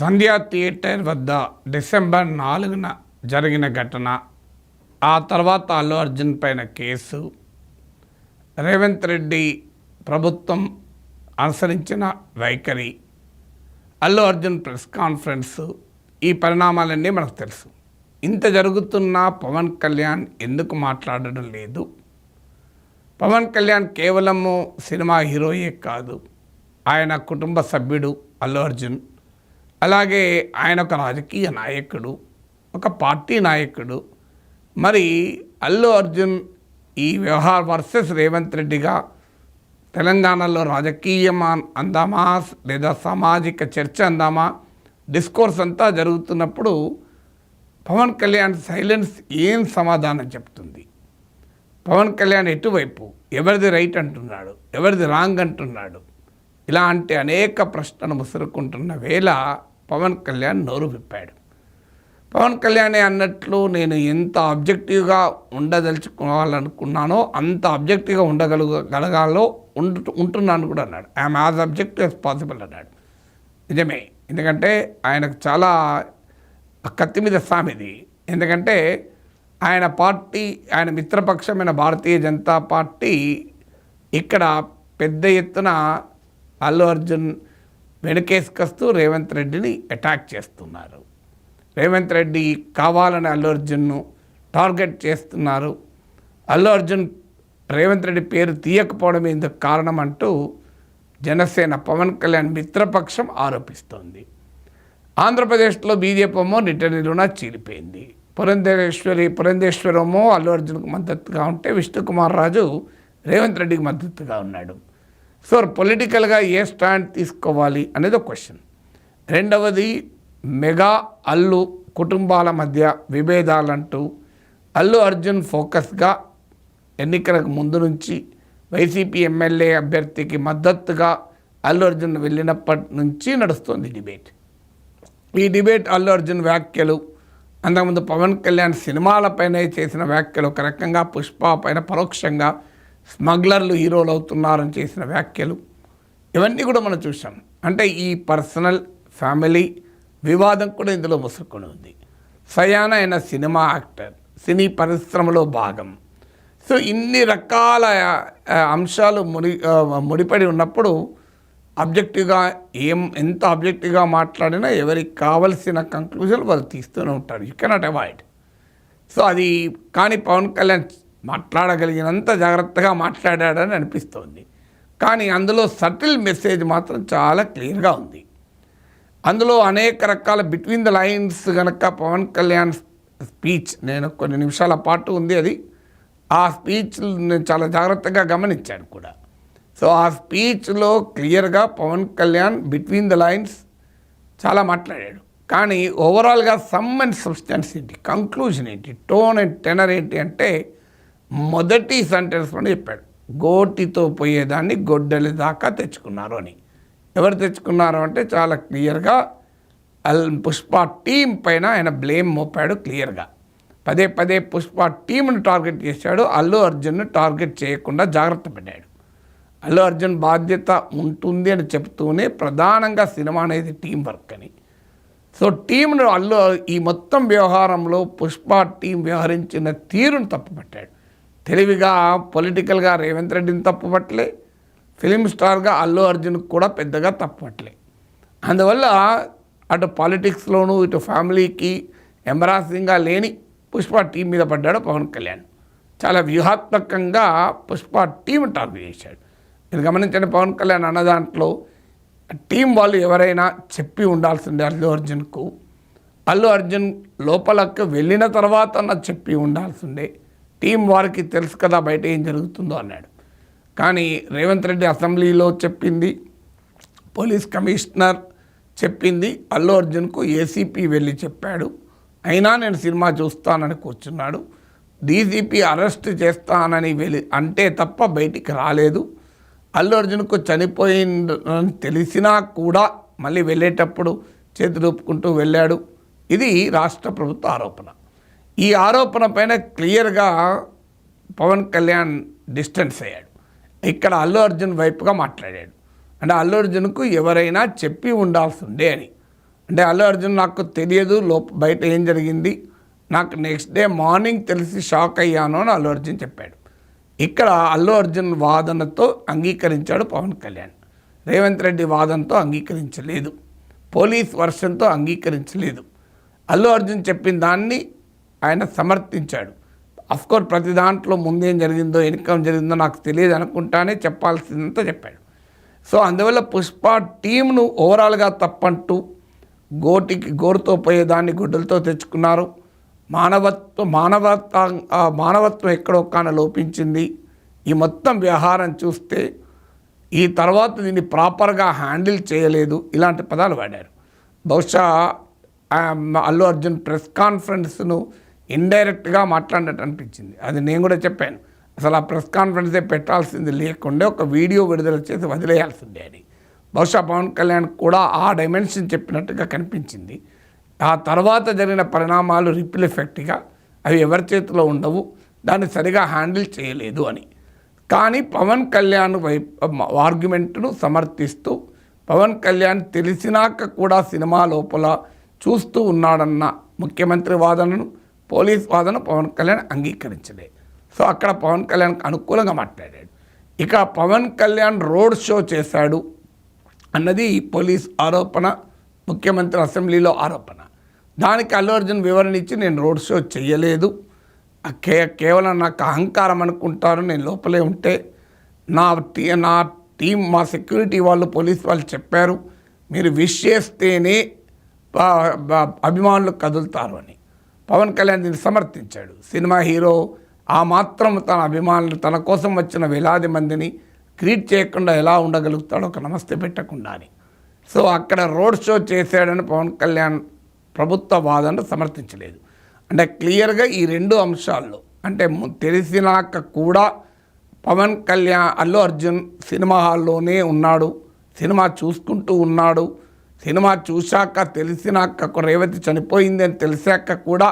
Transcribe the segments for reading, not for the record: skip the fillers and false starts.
సంధ్యా theatre వద్ద December 4న జరిగిన ఘటన, ఆ తర్వాత అల్లు అర్జున్ పైన కేసు, రేవంత్ రెడ్డి ప్రభుత్వం అనుసరించిన వైఖరి, అల్లు అర్జున్ ప్రెస్ కాన్ఫరెన్స్, ఈ పరిణామాలన్నీ మనకు తెలుసు. ఇంత జరుగుతున్నా పవన్ కళ్యాణ్ ఎందుకు మాట్లాడడం లేదు? పవన్ కళ్యాణ్ కేవలము సినిమా హీరోయే కాదు, ఆయన కుటుంబ సభ్యుడు అల్లు అర్జున్. అలాగే ఆయన ఒక రాజకీయ నాయకుడు, ఒక పార్టీ నాయకుడు. మరి అల్లు అర్జున్ ఈ వ్యవహార వర్సెస్ రేవంత్ రెడ్డిగా తెలంగాణలో రాజకీయం అందామా లేదా సామాజిక చర్చ అందామా, డిస్కోర్స్ అంతా జరుగుతున్నప్పుడు పవన్ కళ్యాణ్ సైలెన్స్ ఏం సమాధానం చెప్తుంది? పవన్ కళ్యాణ్ ఎటువైపు, ఎవరిది రైట్ అంటున్నాడు, ఎవరిది రాంగ్ అంటున్నాడు? ఇలాంటి అనేక ప్రశ్నలు ముసురుకుంటున్న వేళ పవన్ కళ్యాణ్ నోరు విప్పాడు. పవన్ కళ్యాణ్ అన్నట్లు నేను ఎంత ఆబ్జెక్టివ్గా ఉండదలుచుకోవాలనుకున్నానో అంత ఆబ్జెక్టివ్గా ఉండగలగాలో ఉంటున్నాను కూడా అన్నాడు. I'm as objective as possible అన్నాడు. నిజమే, ఎందుకంటే ఆయనకు చాలా కత్తి మీద సామిది. ఎందుకంటే ఆయన పార్టీ, ఆయన మిత్రపక్షమైన భారతీయ జనతా పార్టీ ఇక్కడ పెద్ద ఎత్తున అల్లు అర్జున్ వెనుకేసుకొస్తూ రేవంత్ రెడ్డిని అటాక్ చేస్తున్నారు. రేవంత్ రెడ్డి కావాలని అల్లు అర్జున్ను టార్గెట్ చేస్తున్నారు. అల్లు అర్జున్ రేవంత్ రెడ్డి పేరు తీయకపోవడం ఎందుకు కారణం అంటూ జనసేన పవన్ కళ్యాణ్ మిత్రపక్షం ఆరోపిస్తోంది. ఆంధ్రప్రదేశ్లో బీజేపీ ఏమో నిట్టనిలువునా చీలిపోయింది. పురంధేశ్వరమో అల్లు అర్జున్కు మద్దతుగా ఉంటే విష్ణుకుమార్ రాజు రేవంత్ రెడ్డికి మద్దతుగా ఉన్నాడు. సో పొలిటికల్గా ఏ స్టాండ్ తీసుకోవాలి అనేది ఒక క్వశ్చన్. రెండవది, మెగా అల్లు కుటుంబాల మధ్య విభేదాలంటూ అల్లు అర్జున్ ఫోకస్గా ఎన్నికలకు ముందు నుంచి వైసీపీ ఎమ్మెల్యే అభ్యర్థికి మద్దతుగా అల్లు అర్జున్ వెళ్ళినప్పటి నుంచి నడుస్తుంది డిబేట్. ఈ డిబేట్ అల్లు అర్జున్ వ్యాఖ్యలు, అంతకుముందు పవన్ కళ్యాణ్ సినిమాలపైనే చేసిన వ్యాఖ్యలు, ఒక రకంగా పుష్ప పైన పరోక్షంగా స్మగ్లర్లు హీరోలు అవుతున్నారని చేసిన వ్యాఖ్యలు, ఇవన్నీ కూడా మనం చూసాం. అంటే ఈ పర్సనల్ ఫ్యామిలీ వివాదం కూడా ఇందులో ముసురుకొని ఉంది. సయానా అయిన సినిమా యాక్టర్, సినీ పరిశ్రమలో భాగం. సో ఇన్ని రకాల అంశాలు ముడిపడి ఉన్నప్పుడు ఆబ్జెక్టివ్గా ఎంత ఆబ్జెక్టివ్గా మాట్లాడినా ఎవరికి కావలసిన కంక్లూజన్ వాళ్ళు తీస్తూనే ఉంటారు. You cannot avoid. సో అది కానీ పవన్ కళ్యాణ్ మాట్లాడగలిగినంత జాగ్రత్తగా మాట్లాడాడని అనిపిస్తోంది. కానీ అందులో సటిల్ మెసేజ్ మాత్రం చాలా క్లియర్గా ఉంది. అందులో అనేక రకాల బిట్వీన్ ద లైన్స్ కనుక పవన్ కళ్యాణ్ స్పీచ్, నేను కొన్ని నిమిషాల పాటు ఉంది అది, ఆ స్పీచ్ నేను చాలా జాగ్రత్తగా గమనించాను కూడా. సో ఆ స్పీచ్లో క్లియర్గా Pawan Kalyan between the lines చాలా మాట్లాడాడు. కానీ ఓవరాల్గా సమ్ అండ్ సబ్స్టెన్స్ ఏంటి, కంక్లూజన్ ఏంటి, టోన్ అండ్ టెనర్ ఏంటి అంటే మొదటి సెంటెన్స్లోనే చెప్పాడు, గోటితో పోయేదాన్ని గొడ్డలి దాకా తెచ్చుకున్నారు అని. ఎవరు తెచ్చుకున్నారు అంటే చాలా క్లియర్గా పుష్ప టీం పైన ఆయన బ్లేమ్ మోపాడు. క్లియర్గా పదే పదే పుష్ప టీంను టార్గెట్ చేశాడు, అల్లు అర్జున్ను టార్గెట్ చేయకుండా జాగ్రత్త పడ్డాడు. అల్లు అర్జున్ బాధ్యత ఉంటుంది అని చెప్తూనే ప్రధానంగా సినిమా అనేది టీం వర్క్ అని. సో టీంను ఈ మొత్తం వ్యవహారంలో పుష్ప టీం వ్యవహరించిన తీరును తప్పుపట్టాడు. తెలివిగా పొలిటికల్గా రేవంత్ రెడ్డిని తప్పుపట్టలే, ఫిలిం స్టార్గా అల్లు అర్జున్కి కూడా పెద్దగా తప్పుపట్టలే. అందువల్ల అటు పాలిటిక్స్లోనూ ఇటు ఫ్యామిలీకి ఎంబరాసింగ్గా లేని పుష్ప టీం మీద పడ్డాడు పవన్ కళ్యాణ్. చాలా వ్యూహాత్మకంగా పుష్ప టీం టార్గెట్ చేశాడు. మీరు గమనించండి, పవన్ కళ్యాణ్ అన్న దాంట్లో టీం వాళ్ళు ఎవరైనా చెప్పి ఉండాల్సిందే అల్లు అర్జున్కు. అల్లు అర్జున్ లోపలకు వెళ్ళిన తర్వాత చెప్పి ఉండాల్సిందే. టీం వారికి తెలుసు కదా బయట ఏం జరుగుతుందో అన్నాడు. కానీ రేవంత్ రెడ్డి అసెంబ్లీలో చెప్పింది, పోలీస్ కమిషనర్ చెప్పింది, అల్లు అర్జున్కు ఏసీపీ వెళ్ళి చెప్పాడు. అయినా నేను సినిమా చూస్తానని కూర్చున్నాడు. డీజీపీ అరెస్ట్ చేస్తానని అంటే తప్ప బయటికి రాలేదు. అల్లు అర్జున్కు చనిపోయిందని తెలిసినా కూడా మళ్ళీ వెళ్ళేటప్పుడు చేతులు ఊపుకుంటూ వెళ్ళాడు. ఇది రాష్ట్ర ప్రభుత్వ ఆరోపణ. ఈ ఆరోపణ పైన క్లియర్గా పవన్ కళ్యాణ్ డిస్టెన్స్ అయ్యాడు. ఇక్కడ అల్లు అర్జున్ వైపుగా మాట్లాడాడు. అంటే అల్లు అర్జున్కు ఎవరైనా చెప్పి ఉండాల్సి ఉండే అని. అంటే అల్లు అర్జున్ నాకు తెలియదు బయట ఏం జరిగింది, నాకు నెక్స్ట్ డే మార్నింగ్ తెలిసి షాక్ అయ్యాను అని అల్లు అర్జున్ చెప్పాడు. ఇక్కడ అల్లు అర్జున్ వాదనతో అంగీకరించాడు పవన్ కళ్యాణ్. రేవంత్ రెడ్డి వాదనతో అంగీకరించలేదు, పోలీస్ వర్షన్తో అంగీకరించలేదు. అల్లు అర్జున్ చెప్పిన దాన్ని ఆయన సమర్థించాడు. అఫ్కోర్స్ ప్రతి దాంట్లో ముందేం జరిగిందో వెనుకం జరిగిందో నాకు తెలియదు అనుకుంటానే చెప్పాల్సిందంతా చెప్పాడు. సో అందువల్ల పుష్ప టీంను ఓవరాల్గా తప్పంటూ గోరుతో పోయేదాన్ని గుడ్డలతో తెచ్చుకున్నారు. మానవత్వం ఎక్కడో కాన లోపించింది. ఈ మొత్తం వ్యవహారం చూస్తే ఈ తర్వాత దీన్ని ప్రాపర్గా హ్యాండిల్ చేయలేదు, ఇలాంటి పదాలు వాడారు. బహుశా అల్లు అర్జున్ ప్రెస్ కాన్ఫరెన్స్ను ఇండైరెక్ట్గా మాట్లాడినట్టు అనిపించింది. అది నేను కూడా చెప్పాను, అసలు ఆ ప్రెస్ కాన్ఫరెన్సే పెట్టాల్సింది లేకుండా ఒక వీడియో విడుదల చేసి వదిలేయాల్సిందే అని. బహుశా పవన్ కళ్యాణ్ కూడా ఆ డైమెన్షన్ చెప్పినట్టుగా కనిపించింది. ఆ తర్వాత జరిగిన పరిణామాలు రిపిల్ ఎఫెక్ట్గా అవి ఎవరి చేతిలో ఉండవు, దాన్ని సరిగా హ్యాండిల్ చేయలేదు అని. కానీ పవన్ కళ్యాణ్ ఆర్గ్యుమెంట్ను సమర్థిస్తూ పవన్ కళ్యాణ్ తెలిసినాక కూడా సినిమా లోపల చూస్తూ ఉన్నాడన్న ముఖ్యమంత్రి వాదనను, పోలీస్ వాదన పవన్ కళ్యాణ్ అంగీకరించలే. సో అక్కడ పవన్ కళ్యాణ్కి అనుకూలంగా మాట్లాడాడు. ఇక పవన్ కళ్యాణ్ రోడ్ షో చేశాడు అన్నది పోలీస్ ఆరోపణ, ముఖ్యమంత్రి అసెంబ్లీలో ఆరోపణ. దానికి అల్లు అర్జున్ వివరణ ఇచ్చి నేను రోడ్ షో చేయలేదు, కేవలం నాకు అహంకారం అనుకుంటారు, నేను లోపలే ఉంటే నా టీం మా సెక్యూరిటీ వాళ్ళు పోలీస్ వాళ్ళు చెప్పారు మీరు విష్ చేస్తేనే అభిమానులు కదులుతారు అని. పవన్ కళ్యాణ్ దీన్ని సమర్థించాడు. సినిమా హీరో ఆ మాత్రం తన అభిమానులు తన కోసం వచ్చిన వేలాది మందిని క్రియేట్ చేయకుండా ఎలా ఉండగలుగుతాడో ఒక నమస్తే పెట్టకుండా అని. సో అక్కడ రోడ్ షో చేశాడని పవన్ కళ్యాణ్ ప్రభుత్వ వాదనను సమర్థించలేదు. అంటే క్లియర్గా ఈ రెండు అంశాల్లో అంటే తెలిసినాక కూడా పవన్ కళ్యాణ్ అల్లు అర్జున్ సినిమా హాల్లోనే ఉన్నాడు, సినిమా చూసుకుంటూ ఉన్నాడు, సినిమా చూశాక తెలిసినాక రేవతి చనిపోయింది అని తెలిసాక కూడా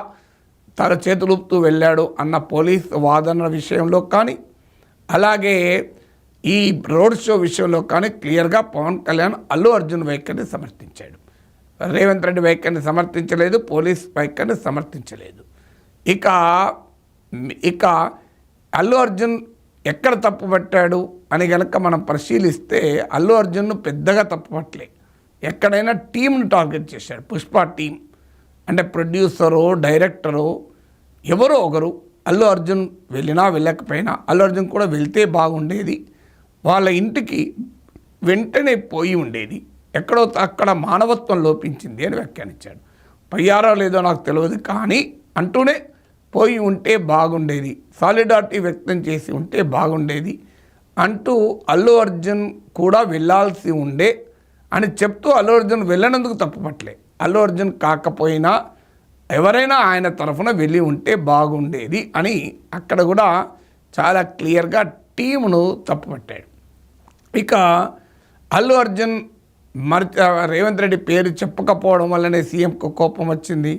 తన చేతులుపుతూ వెళ్ళాడు అన్న పోలీస్ వాదన విషయంలో కానీ, అలాగే ఈ రోడ్ షో విషయంలో కానీ క్లియర్గా పవన్ కళ్యాణ్ అల్లు అర్జున్ వైఖరిని సమర్థించాడు. రేవంత్ రెడ్డి వైఖరిని సమర్థించలేదు, పోలీస్ వైఖరిని సమర్థించలేదు. ఇక అల్లు అర్జున్ ఎక్కడ తప్పుపట్టాడు అని కనుక మనం పరిశీలిస్తే అల్లు అర్జున్ను పెద్దగా తప్పుపట్టలే. ఎక్కడైనా టీంను టార్గెట్ చేశాడు. పుష్ప టీం అంటే ప్రొడ్యూసరు, డైరెక్టరు ఎవరో ఒకరు అల్లు అర్జున్ వెళ్ళినా వెళ్ళకపోయినా అల్లు అర్జున్ కూడా వెళ్తే బాగుండేది, వాళ్ళ ఇంటికి వెంటనే పోయి ఉండేది, ఎక్కడో అక్కడ మానవత్వం లోపించింది అని వ్యాఖ్యానించాడు. పోయారో లేదో నాకు తెలియదు కానీ అంటూనే పోయి ఉంటే బాగుండేది, సాలిడారిటీ వ్యక్తం చేసి ఉంటే బాగుండేది అంటూ అల్లు అర్జున్ కూడా వెళ్ళాల్సి ఉండే అని చెప్తూ అల్లు అర్జున్ వెళ్ళనందుకు తప్పుపట్టలే. అల్లు అర్జున్ కాకపోయినా ఎవరైనా ఆయన తరఫున వెళ్ళి ఉంటే బాగుండేది అని అక్కడ కూడా చాలా క్లియర్గా టీమును తప్పుపట్టాడు. ఇక అల్లు అర్జున్ రేవంత్ రెడ్డి పేరు చెప్పకపోవడం వల్లనే సీఎంకు కోపం వచ్చింది.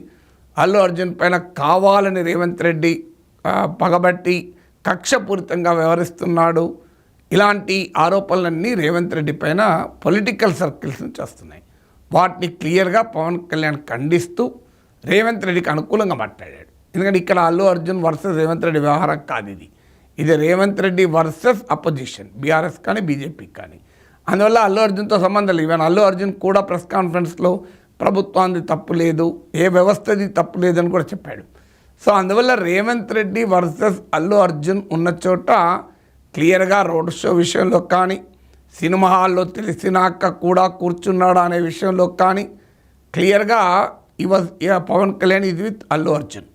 అల్లు అర్జున్ పైన కావాలని రేవంత్ రెడ్డి పగబట్టి కక్షపూరితంగా వ్యవహరిస్తున్నాడు, ఇలాంటి ఆరోపణలన్నీ రేవంత్ రెడ్డి పైన పొలిటికల్ సర్కిల్స్ నుంచి వస్తున్నాయి. వాటిని క్లియర్గా పవన్ కళ్యాణ్ ఖండిస్తూ రేవంత్ రెడ్డికి అనుకూలంగా మాట్లాడాడు. ఎందుకంటే ఇక్కడ అల్లు అర్జున్ వర్సెస్ రేవంత్ రెడ్డి వ్యవహారం కాదు, ఇది Revanth Reddy versus opposition, BRS కానీ బీజేపీ కానీ. అందువల్ల అల్లు అర్జున్తో సంబంధం లేదు. ఈవెన్ అల్లు అర్జున్ కూడా ప్రెస్ కాన్ఫరెన్స్లో ప్రభుత్వానికి తప్పు లేదు, ఏ వ్యవస్థది తప్పు లేదని కూడా చెప్పాడు. సో అందువల్ల రేవంత్ రెడ్డి వర్సెస్ అల్లు అర్జున్ ఉన్న చోట క్లియర్గా రోడ్ షో విషయంలో కానీ, సినిమా హాల్లో తెలిసినాక కూడా కూర్చున్నాడు అనే విషయంలో కానీ క్లియర్గా పవన్ కళ్యాణ్ ఇది విత్ అల్లు అర్జున్.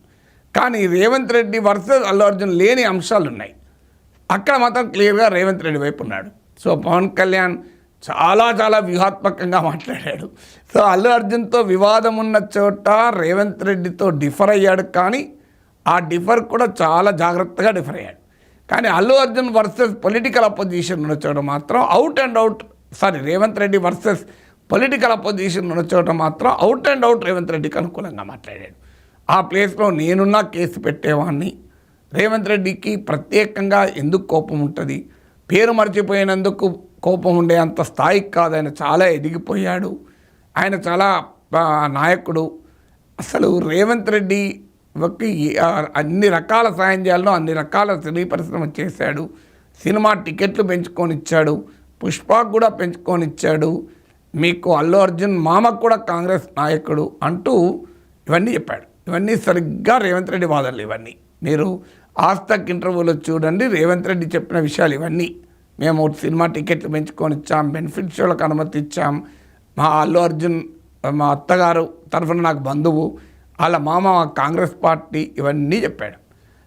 కానీ రేవంత్ రెడ్డి వర్సెస్ అల్లు అర్జున్ లేని అంశాలు ఉన్నాయి, అక్కడ మాత్రం క్లియర్గా రేవంత్ రెడ్డి వైపు ఉన్నాడు. సో పవన్ కళ్యాణ్ చాలా వ్యూహాత్మకంగా మాట్లాడాడు. సో అల్లు అర్జున్తో వివాదం ఉన్న చోట రేవంత్ రెడ్డితో డిఫర్ అయ్యాడు, కానీ ఆ డిఫర్ కూడా చాలా జాగ్రత్తగా డిఫర్ అయ్యాడు. కానీ Allu Arjun versus political opposition ఉన్న చోట మాత్రం Revanth Reddy versus political opposition ఉన్న చోట మాత్రం అవుట్ అండ్ అవుట్ రేవంత్ రెడ్డికి అనుకూలంగా మాట్లాడాడు. ఆ ప్లేస్లో నేనున్నా కేసు పెట్టేవాడిని, రేవంత్ రెడ్డికి ప్రత్యేకంగా ఎందుకు కోపం ఉంటుంది, పేరు మర్చిపోయినందుకు కోపం ఉండే అంత స్థాయికి కాదు, ఆయన చాలా ఎదిగిపోయాడు, ఆయన చాలా నాయకుడు. అసలు రేవంత్ రెడ్డి అన్ని రకాల సాయం చేయాలనో అన్ని రకాల సినీ పరిశ్రమ చేశాడు. సినిమా టికెట్లు పెంచుకొని ఇచ్చాడు, పుష్పకు కూడా పెంచుకొని ఇచ్చాడు, మీకు అల్లు అర్జున్ మామకు కూడా కాంగ్రెస్ నాయకుడు అంటూ ఇవన్నీ చెప్పాడు. ఇవన్నీ సరిగ్గా రేవంత్ రెడ్డి వాదనలు. ఇవన్నీ మీరు ఆస్తక్ ఇంటర్వ్యూలో చూడండి. రేవంత్ రెడ్డి చెప్పిన విషయాలు ఇవన్నీ. మేము సినిమా టికెట్లు పెంచుకొని ఇచ్చాం, బెనిఫిట్ షోలకు అనుమతి ఇచ్చాం, మా అల్లు అర్జున్ మా అత్తగారు తరఫున నాకు బంధువు, వాళ్ళ మామ కాంగ్రెస్ పార్టీ, ఇవన్నీ చెప్పాడు.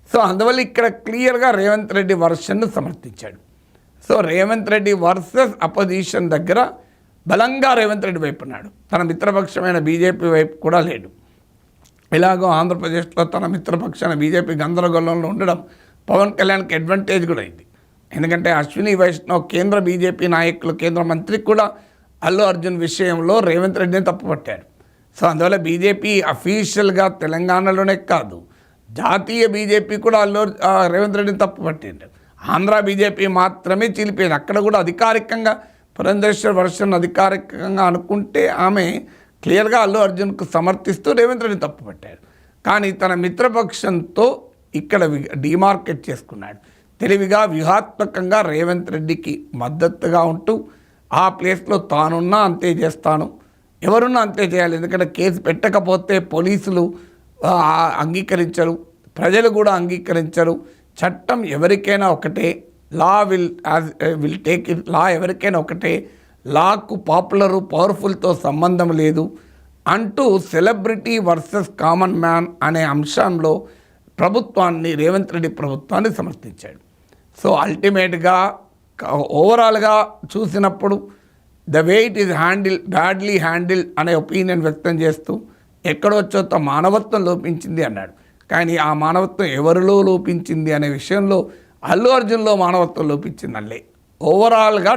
సో అందువల్ల ఇక్కడ క్లియర్గా రేవంత్ రెడ్డి వర్షన్ను సమర్థించాడు. So Revanth Reddy versus opposition దగ్గర బలంగా రేవంత్ రెడ్డి వైపు ఉన్నాడు. తన మిత్రపక్షమైన బీజేపీ వైపు కూడా లేడు. ఇలాగో ఆంధ్రప్రదేశ్లో తన మిత్రపక్షాన బీజేపీ గందరగోళంలో ఉండడం పవన్ కళ్యాణ్కి అడ్వాంటేజ్ కూడా అయింది. ఎందుకంటే అశ్విని వైష్ణవ్ కేంద్ర బీజేపీ నాయకులు, కేంద్ర మంత్రికి కూడా అల్లు అర్జున్ విషయంలో రేవంత్ రెడ్డిని తప్పుపట్టారు. సో అందువల్ల బీజేపీ అఫీషియల్గా తెలంగాణలోనే కాదు, జాతీయ బీజేపీ కూడా రేవంత్ రెడ్డిని తప్పుపట్టింది. ఆంధ్ర బీజేపీ మాత్రమే చీలిపోయింది. అక్కడ కూడా అధికారికంగా పురంధేశ్వర్ వర్షన్ అధికారికంగా అనుకుంటే ఆమె క్లియర్గా అల్లు అర్జున్కు సమర్థిస్తూ రేవంత్ రెడ్డి తప్పుపట్టారు. కానీ తన మిత్రపక్షంతో ఇక్కడ డిమార్కెట్ చేసుకున్నాడు. తెలివిగా వ్యూహాత్మకంగా రేవంత్ రెడ్డికి మద్దతుగా ఉంటూ ఆ ప్లేస్లో తానున్నా అంతే చేస్తాను, ఎవరున్నా అంతే చేయాలి. ఎందుకంటే కేసు పెట్టకపోతే పోలీసులు అంగీకరించరు, ప్రజలు కూడా అంగీకరించరు. చట్టం ఎవరికైనా ఒకటే, లా విల్ టేక్ ఇట్, లా ఎవరికైనా ఒకటే, లాకు పాపులరు పవర్ఫుల్తో సంబంధం లేదు అంటూ సెలబ్రిటీ వర్సెస్ కామన్ మ్యాన్ అనే అంశంలో ప్రభుత్వాన్ని, రేవంత్ రెడ్డి ప్రభుత్వాన్ని సమర్థించాడు. సో అల్టిమేట్గా ఓవరాల్గా చూసినప్పుడు the way it is badly handle అనే ఒపీనియన్ వ్యక్తం చేస్తూ ఎక్కడో చోట మానవత్వం లోపించింది అన్నాడు. కానీ ఆ మానవత్వం ఎవరిలో లోపించింది అనే విషయంలో అల్లు అర్జున్లో మానవత్వం లోపించిందల్లే. ఓవరాల్గా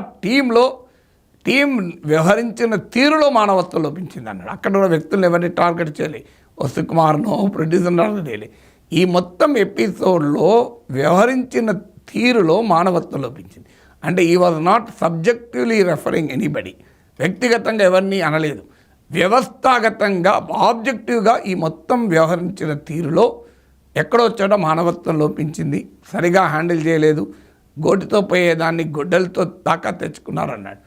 టీం వ్యవహరించిన తీరులో మానవత్వం లోపించింది అన్నాడు. అక్కడ కూడా వ్యక్తులను ఎవరిని టార్గెట్ చేయలే, సుకుమార్నో ప్రొడ్యూసర్ టార్గెట్ చేయలే. ఈ మొత్తం ఎపిసోడ్లో వ్యవహరించిన తీరులో మానవత్వం లోపించింది. అంటే ఈ was not subjectively referring anybody, వ్యక్తిగతంగా ఎవరిని అనలేదు, వ్యవస్థాగతంగా ఆబ్జెక్టివ్గా ఈ మొత్తం వ్యవహరించిన తీరులో ఎక్కడో చోట మానవత్వం లోపించింది, సరిగా హ్యాండిల్ చేయలేదు, గోటితో పోయేదాన్ని గొడ్డలతో దాకా తెచ్చుకున్నారన్నాడు.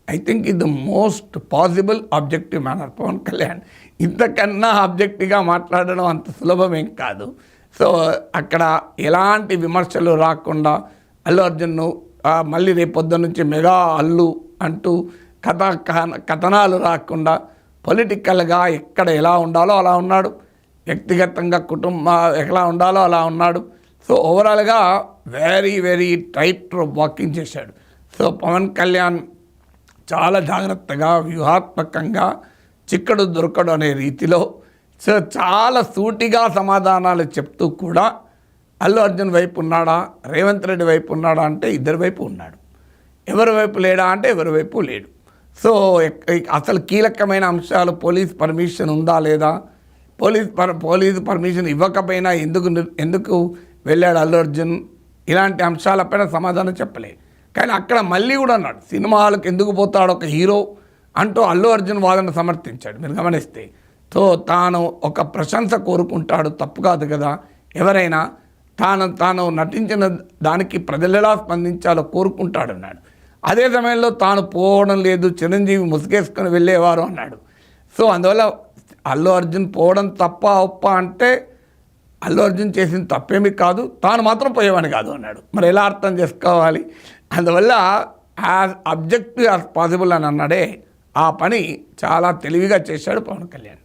ఐ థింక్ ఇది the most possible objective manner Pawan Kalyan. ఇంతకన్నా ఆబ్జెక్టివ్గా మాట్లాడడం అంత సులభమేం కాదు. సో అక్కడ ఎలాంటి విమర్శలు రాకుండా అల్లు అర్జున్ను మళ్ళీ రేపొద్దు నుంచి మెగా అల్లు అంటూ కథనాలు రాకుండా పొలిటికల్గా ఎక్కడ ఎలా ఉండాలో అలా ఉన్నాడు, వ్యక్తిగతంగా ఎలా ఉండాలో అలా ఉన్నాడు. సో ఓవరాల్గా వెరీ టైట్ వాకింగ్ చేశాడు. సో పవన్ కళ్యాణ్ చాలా జాగ్రత్తగా వ్యూహాత్మకంగా చిక్కడు దొరకడు అనే రీతిలో సో చాలా సూటిగా సమాధానాలు చెప్తూ కూడా అల్లు అర్జున్ వైపు ఉన్నాడా, రేవంత్ రెడ్డి వైపు ఉన్నాడా అంటే ఇద్దరి వైపు ఉన్నాడు. ఎవరి వైపు లేడా అంటే ఎవరి వైపు లేడు. సో అసలు కీలకమైన అంశాలు, పోలీస్ పర్మిషన్ ఉందా లేదా, పోలీసు పర్మిషన్ ఇవ్వకపోయినా ఎందుకు వెళ్ళాడు అల్లు అర్జున్, ఇలాంటి అంశాలపైన సమాధానం చెప్పలేదు. కానీ అక్కడ మళ్ళీ కూడా అన్నాడు, సినిమా హాల్కి ఎందుకు పోతాడు ఒక హీరో అంటూ అల్లు అర్జున్ వాదన సమర్థించాడు. మీరు గమనిస్తే సో తాను ఒక ప్రశంస కోరుకుంటాడు, తప్పు కాదు కదా, ఎవరైనా తాను నటించిన దానికి ప్రజలు ఎలా స్పందించాలో కోరుకుంటాడు అన్నాడు. అదే సమయంలో తాను పోవడం లేదు, చిరంజీవి ముసుగేసుకొని వెళ్ళేవారు అన్నాడు. సో అందువల్ల అల్లు అర్జున్ పోవడం తప్ప ఒప్ప అంటే అల్లు అర్జున్ చేసిన తప్పేమీ కాదు, తాను మాత్రం పోయేవాని కాదు అన్నాడు. మరి ఎలా అర్థం చేసుకోవాలి? అందువల్ల యాజ్ అబ్జెక్టివ్ యాజ్ పాసిబుల్ అని అన్నాడే, ఆ పని చాలా తెలివిగా చేశాడు పవన్ కళ్యాణ్.